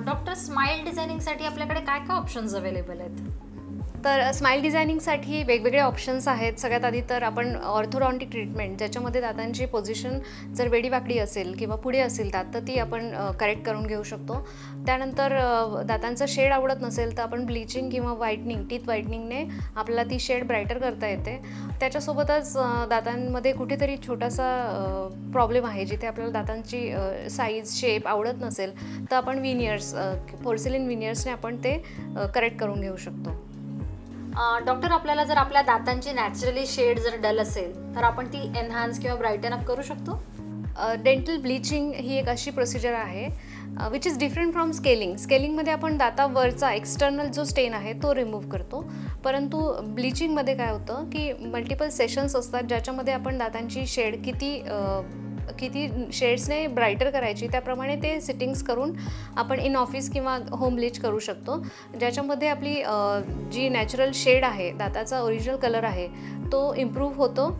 Doctor, smile डिझायनिंगसाठी आपल्याकडे काय काय ऑप्शन्स अवेलेबल आहेत? तर स्माईल डिझायनिंगसाठी वेगवेगळे ऑप्शन्स आहेत. सगळ्यात आधी तर आपण ऑर्थोडॉन्टिक ट्रीटमेंट, ज्याच्यामध्ये दातांची पोझिशन जर वेडीवाकडी असेल किंवा पुढे असेल दात, तर ती आपण करेक्ट करून घेऊ शकतो. त्यानंतर दातांचं शेड आवडत नसेल तर आपण ब्लिचिंग किंवा व्हाईटनिंग, टीथ व्हाईटनिंगने आपल्याला ती शेड ब्राईटर करता येते. त्याच्यासोबतच दातांमध्ये कुठेतरी छोटासा प्रॉब्लेम आहे, जिथे आपल्याला दातांची साईज, शेप आवडत नसेल तर आपण विनियर्स, पोर्सिलिन विनियर्सने आपण ते करेक्ट करून घेऊ शकतो. डॉक्टर, आपल्याला जर आपल्या दातांची नॅचरली शेड जर डल असेल तर आपण ती एनहान्स किंवा ब्राईटन अप करू शकतो? डेंटल ब्लिचिंग ही एक अशी प्रोसिजर आहे which is different from scaling. स्केलिंगमध्ये आपण दातावरचा एक्सटर्नल जो स्टेन आहे तो रिमूव्ह करतो, परंतु ब्लिचिंगमध्ये काय होतं की मल्टिपल सेशन्स असतात, ज्याच्यामध्ये आपण दातांची शेड किती शेड्सने ब्राईटर करायची त्याप्रमाणे ते सिटिंग्स करून आपण इन ऑफिस किंवा होम ब्लीच करू शकतो, ज्याच्यामध्ये आपली जी नॅचरल शेड आहे, दाताचा ओरिजिनल कलर आहे, तो इम्प्रूव्ह होतो.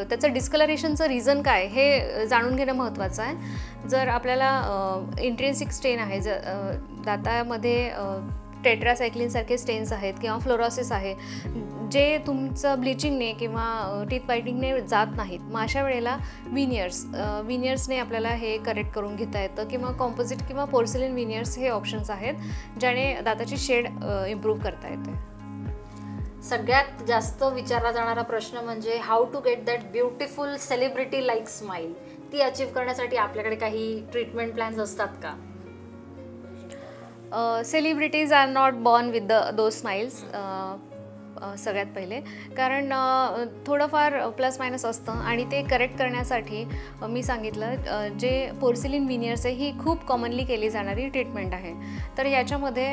त्याचं डिस्कलरेशनचं रिझन काय हे जाणून घेणं महत्त्वाचं आहे. जर आपल्याला इंट्रिन्सिक स्टेन आहे, दातामध्ये टेट्रासायक्लिनसारखे स्टेन्स आहेत किंवा फ्लोरोसिस आहे, जे तुमचं ब्लिचिंगने किंवा टीथ व्हाईटनिंगने जात नाहीत, मग अशा वेळेला विनियर्सने आपल्याला हे करेक्ट करून घेता येतं, किंवा कॉम्पोजिट किंवा पोर्सिलिन विनियर्स हे ऑप्शन्स आहेत, ज्याने दाताची शेड इम्प्रूव्ह करता येते. सगळ्यात जास्त विचारला जाणारा प्रश्न म्हणजे how to get that beautiful celebrity like smile. ती अचीव्ह करण्यासाठी आपल्याकडे काही ट्रीटमेंट प्लॅन्स असतात का? Celebrities are not born with those smiles. सगळ्यात पहिले कारण थोडंफार प्लस मायनस असतं, आणि ते करेक्ट करण्यासाठी मी सांगितलं जे पोर्सिलिन विनियर्स आहे ही खूप कॉमनली केली जाणारी ट्रीटमेंट आहे. तर याच्यामध्ये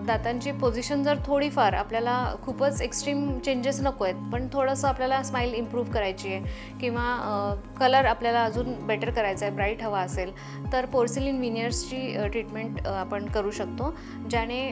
दातांची पोझिशन जर थोडीफार आपल्याला खूपच एक्स्ट्रीम चेंजेस नको आहेत, पण थोडंसं आपल्याला स्माईल इम्प्रूव्ह करायची आहे किंवा कलर आपल्याला अजून बेटर करायचा आहे, ब्राईट हवा असेल, तर पोर्सिलिन विनियर्सची ट्रीटमेंट आपण करू शकतो, ज्याने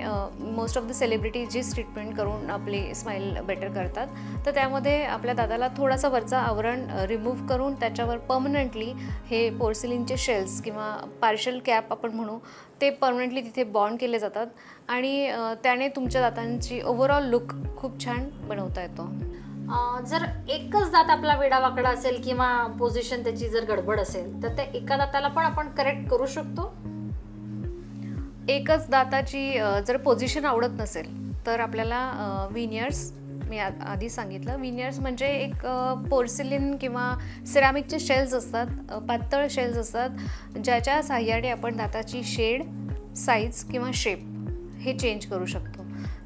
मोस्ट ऑफ द सेलिब्रिटी जीच ट्रीटमेंट करून आपली स्माईल बेटर करतात. तर त्यामध्ये आपल्या दाताला थोडासा वरचा आवरण रिमूव्ह करून त्याच्यावर परमनंटली हे पोर्सिलिनचे शेल्स किंवा पार्शल कॅप आपण म्हणू, ते परमनंटली तिथे बॉन्ड केले जातात, आणि त्याने तुमच्या दातांची ओव्हरऑल लुक खूप छान बनवता येतो. जर एकच दात आपला वेडावाकडा असेल किंवा पोझिशन त्याची जर गडबड असेल तर त्या एका दाताला पण आपण करेक्ट करू शकतो? एकच दाताची जर पोझिशन आवडत नसेल तर आपल्याला विनियर्स, मी आधी सांगितलं, विनियर्स म्हणजे एक पोर्सिलिन किंवा सिरामिकचे शेल्स असतात, पातळ शेल्स असतात, ज्याच्या साहाय्याने आपण दाताची शेड, साईज किंवा शेप हे चेंज करू शकतो.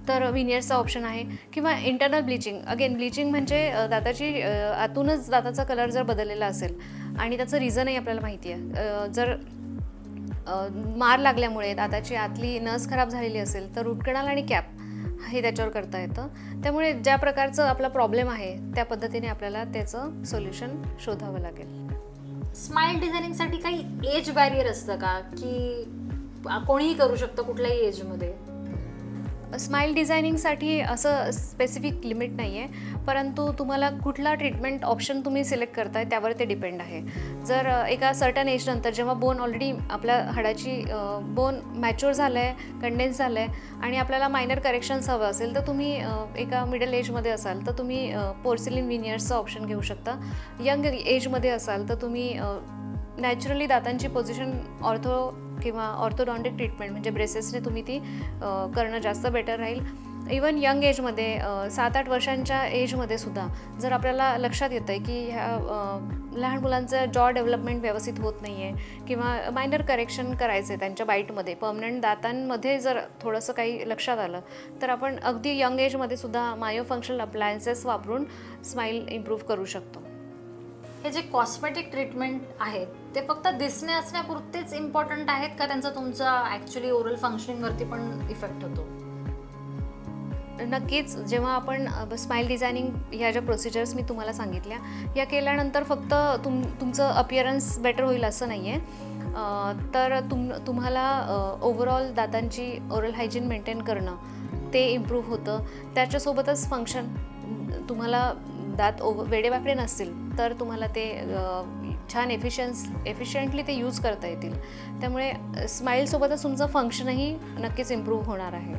तर विनियर्सचा ऑप्शन आहे, किंवा इंटरनल ब्लिचिंग. अगेन ब्लिचिंग म्हणजे दाताची आतूनच दाताचा कलर जर बदललेला असेल आणि त्याचं रिझनही आपल्याला माहिती आहे, जर मार लागल्यामुळे दाताची आतली नस खराब झालेली असेल तर रूट कनाल आणि कॅप हे त्याच्यावर करता येतं. त्यामुळे ज्या प्रकारचं आपला प्रॉब्लेम आहे त्या पद्धतीने आपल्याला त्याचं सोल्युशन शोधावं लागेल. स्माईल डिझायनिंगसाठी काही एज बॅरियर असतं का, की कोणीही करू शकतं कुठल्याही एजमध्ये? स्माईल डिझायनिंगसाठी असं स्पेसिफिक लिमिट नाही आहे, परंतु तुम्हाला कुठला ट्रीटमेंट ऑप्शन तुम्ही सिलेक्ट करताय त्यावर ते डिपेंड आहे. जर एका सर्टन एजनंतर जेव्हा बोन ऑलरेडी आपल्या हाडाची बोन मॅच्युअर झालं आहे, कंडेन्स झालं आहे, आणि आपल्याला मायनर करेक्शन्स हवं असेल तर तुम्ही एका मिडल एजमध्ये असाल तर तुम्ही पोर्सिलिन विनियर्सचा ऑप्शन घेऊ शकता. यंग एजमध्ये असाल तर तुम्ही नॅचरली दातांची पोझिशन किंवा ऑर्थोडॉन्टिक ट्रीटमेंट म्हणजे ब्रेसेसने तुम्ही ती करणं जास्त बेटर राहील. इवन यंग एजमध्ये 7-8 वर्षांच्या एजमध्ये सुद्धा जर आपल्याला लक्षात येतं आहे की ह्या लहान मुलांचं जॉ डेव्हलपमेंट व्यवस्थित होत नाही आहे, किंवा मायनर करेक्शन करायचं आहे त्यांच्या बाईटमध्ये, परमनंट दातांमध्ये जर थोडंसं काही लक्षात आलं तर आपण अगदी यंग एजमध्ये सुद्धा मायोफंक्शनल अप्लायन्सेस वापरून स्माईल इम्प्रूव्ह करू शकतो. हे जे कॉस्मेटिक ट्रीटमेंट आहेत ते फक्त दिसणे असण्यापुरतेच इम्पॉर्टंट आहेत का, त्यांचा तुमचा ॲक्च्युली ओरल फंक्शनिंगवरती पण इफेक्ट होतो? नक्कीच. जेव्हा आपण स्माईल डिझायनिंग ह्या ज्या प्रोसिजर्स मी तुम्हाला सांगितल्या या केल्यानंतर फक्त तुमचं अपिअरन्स बेटर होईल असं नाही आहे, तर तुम्हाला ओव्हरऑल दातांची ओरल हायजीन मेंटेन करणं ते इम्प्रूव्ह होतं. त्याच्यासोबतच फंक्शन, तुम्हाला दात वेडेवाकडे नसतील तर तुम्हाला ते छान एफिशियंटली ते यूज करता येतील. त्यामुळे स्माईलसोबतच तुमचं फंक्शनही नक्कीच इम्प्रूव्ह होणार आहे.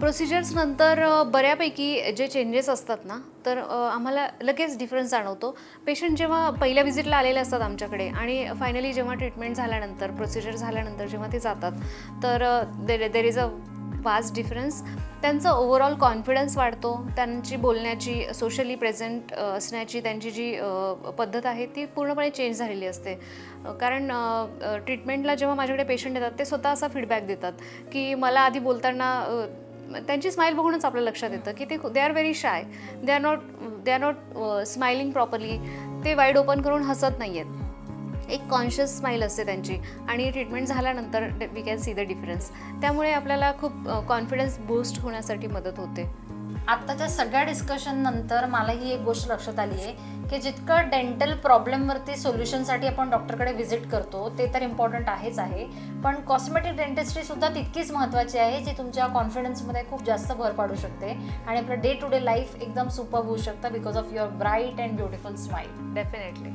प्रोसिजर्स नंतर बऱ्यापैकी जे चेंजेस असतात ना, तर आम्हाला लगेच डिफरन्स जाणवतो. पेशंट जेव्हा पहिल्या व्हिजिटला आलेले असतात आमच्याकडे आणि फायनली जेव्हा ट्रीटमेंट झाल्यानंतर, प्रोसिजर झाल्यानंतर जेव्हा ते जातात, तर there is a vast difference. त्यांचं ओव्हरऑल कॉन्फिडन्स वाढतो, त्यांची बोलण्याची, सोशली प्रेझेंट असण्याची त्यांची जी पद्धत आहे ती पूर्णपणे चेंज झालेली असते. कारण ट्रीटमेंटला जेव्हा माझ्याकडे पेशंट येतात ते स्वतः असा फीडबॅक देतात की मला आधी बोलताना त्यांची स्माईल बघूनच आपल्या लक्षात येतं की they are very shy, they are not smiling properly, ते वाईड ओपन करून हसत नाही आहेत. एक कॉन्शियस स्माईल असते त्यांची आणि ट्रीटमेंट झाल्यानंतर we can see the difference. त्यामुळे आपल्याला खूप कॉन्फिडन्स बूस्ट होण्यासाठी मदत होते. आत्ताच्या सगळ्या डिस्कशन नंतर मला ही एक गोष्ट लक्षात आली आहे की जितकं डेंटल प्रॉब्लेमवरती सोल्युशनसाठी आपण डॉक्टरकडे व्हिजिट करतो ते तर इम्पॉर्टंट आहेच आहे, पण कॉस्मेटिक डेंटिस्ट्रीसुद्धा तितकीच महत्त्वाची आहे, जी तुमच्या कॉन्फिडन्समध्ये खूप जास्त भर पाडू शकते आणि आपलं डे टू डे लाईफ एकदम सुपर होऊ शकतं because of your bright and beautiful smile. Definitely.